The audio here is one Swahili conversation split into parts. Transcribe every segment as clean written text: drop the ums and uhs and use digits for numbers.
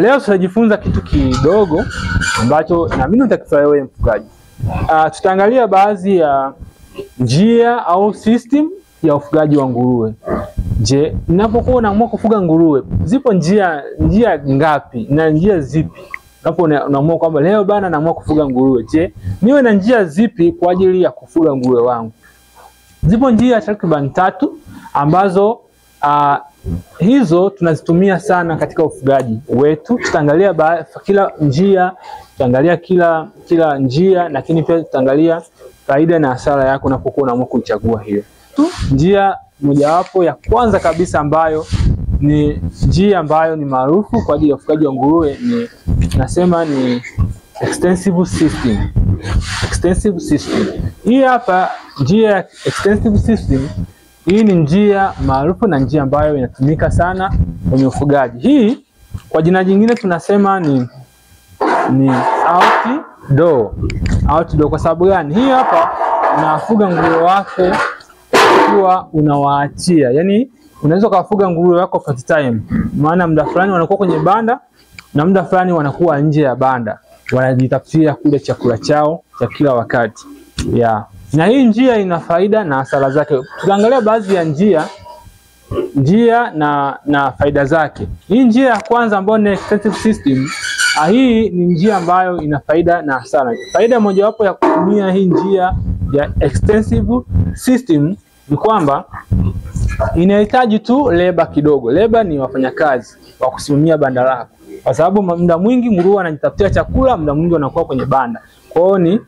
Leo tutajifunza kitu kidogo ambacho naamini utakifurahia wewe mfugaji. Tutaangalia baadhi ya njia au system ya ufugaji wa nguruwe. Je, unapokuwa unaamua kufuga nguruwe, zipo njia ngapi na njia zipi? Unapo unaamua kwamba leo bana naamua kufuga nguruwe. Je, niwe na njia zipi kwa ajili ya kufuga nguruwe wangu? Zipo njia takriban 3 ambazo hizo tunazitumia sana katika ufugaji wetu. Tutaangalia kila njia, tutaangalia kila njia, lakini pia tutaangalia faida na hasara yako unapokuwa unaamua kuchagua hiyo. Njia mojawapo ya kwanza kabisa ambayo ni njia ambayo ni maarufu kwa ajili ya ufugaji wa nguruwe nasema ni extensive system. Extensive system. Hii hapa njia ya extensive system, hii ni njia maarufu na njia ambayo inatumika sana kwenye ufugaji. Hii kwa jina jingine tunasema ni outdoor. Outdoor kwa sababu gani? Hii hapa unafuga nguruwe wako kwa unawaachia. Yaani unaweza kufuga nguruwe wako part time. Maana muda fulani wanakuwa kwenye banda na muda fulani wanakuwa nje ya banda. Wanajitafutia kule chakula chao cha kila wakati. Na hii njia ina faida na hasara zake. Tutaangalia baadhi ya njia na faida zake. Hii njia ya kwanza ambayo ni extensive system, hii ni njia ambayo ina faida na hasara. Faida mojawapo ya kutumia hii njia ya extensive system ni kwamba inahitaji tu labor kidogo. Labor ni wafanyakazi wa kusimamia banda lako. Kwa sababu muda mwingi nguruwe anajitafutia chakula, muda mwingi wanakuwa kwenye banda. Kwa hiyo ni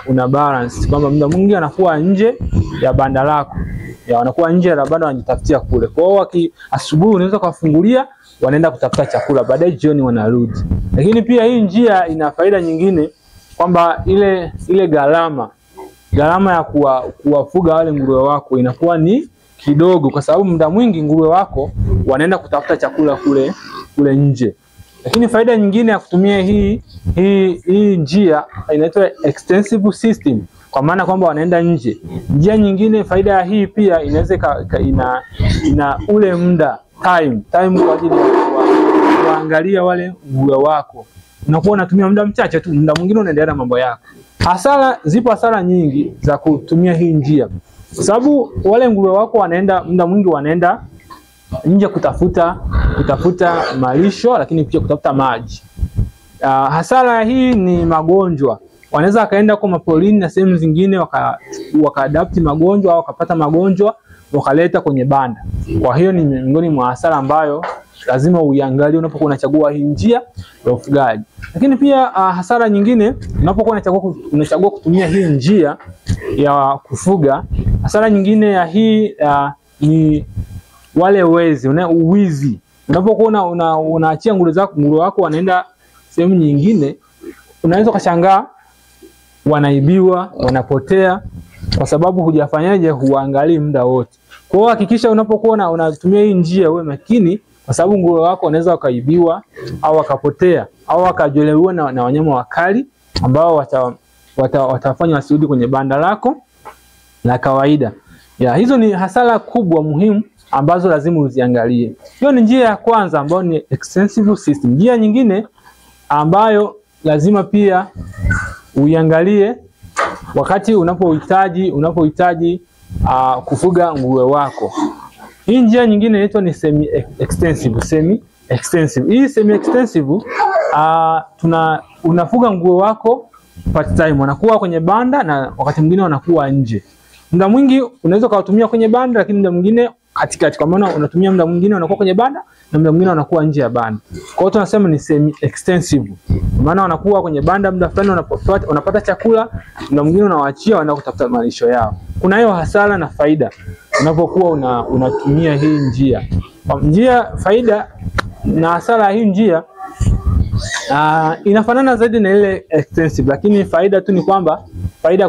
una balance kwamba muda mwingi anakuwa nje ya banda lako. Wanakuwa nje ya banda wanajitafutia kule. Kwa hiyo asubuhi unaweza kuwafungulia, wanaenda kutafuta chakula, baadaye jioni wanarudi. Lakini pia hii njia ina faida nyingine kwamba ile gharama ya kuwafuga wale nguruwe wako inakuwa ni kidogo, kwa sababu muda mwingi nguruwe wako wanaenda kutafuta chakula kule nje. Lakini faida nyingine ya kutumia hii njia inaitwa extensive system, kwa maana kwamba wanaenda nje. Njia nyingine, faida ya hii pia inaweza ina ule muda time kwa ajili ya kuangalia wale nguruwe wako. Unakuwa unatumia muda mchache tu, muda mwingine unaendelea na mambo yako. Zipo hasara nyingi za kutumia hii njia. Kwa sababu wale nguruwe wako wanaenda muda mwingi wanaenda nje kutafuta malisho, lakini pia kutafuta maji. Hasara hii ni magonjwa. Wanaweza kaenda kwa mapolini na sehemu zingine wakaadapti magonjwa au wakapata magonjwa wakaleta kwenye banda. Kwa hiyo ni miongoni mwa hasara ambayo lazima uiangalie unapokuwa unachagua hii njia ya ufugaji. Lakini pia hasara nyingine unapokuwa unachagua kutumia hii njia ya kufuga, hasara nyingine ya hii ni wale uwizi. Unapokuwa unaachia nguruwe wako wanaenda sehemu nyingine, unaweza kushangaa wanaibiwa, wanapotea kwa sababu huangalii muda wote. Kwa hiyo hakikisha unapokuwa unatumia hii njia uwe makini, kwa sababu nguruwe wako wanaweza wakaibiwa au wakapotea au wakajeruhiwa na wanyama wakali ambao watafanya wasirudi kwenye banda lako la kawaida. Hizo ni hasara kubwa muhimu ambazo lazima uziangalie. Hiyo ni njia ya kwanza ambayo ni extensive system. Njia nyingine ambayo lazima pia uiangalie wakati unapohitaji kufuga nguruwe wako. Hii njia nyingine inaitwa ni semi extensive. Hii semi extensive unafuga nguruwe wako part time, wanakuwa kwenye banda na wakati mwingine wanakuwa nje. Muda mwingi unaweza kuwatumia kwenye banda, lakini muda mwingine katikati, kwa maana unatumia muda mwingine wanakuwa kwenye banda na muda mwingine wanakuwa nje ya banda. Kwa hiyo tunasema ni semi extensive. Maana wanakuwa kwenye banda muda fulani wanapata chakula, muda mwingine unawaachia waenda kutafuta malisho yao. Kuna hiyo hasara na faida unapokuwa unatumia hii njia. Faida na hasara ya hii njia inafanana zaidi na ile extensive, lakini faida tu ni kwamba faida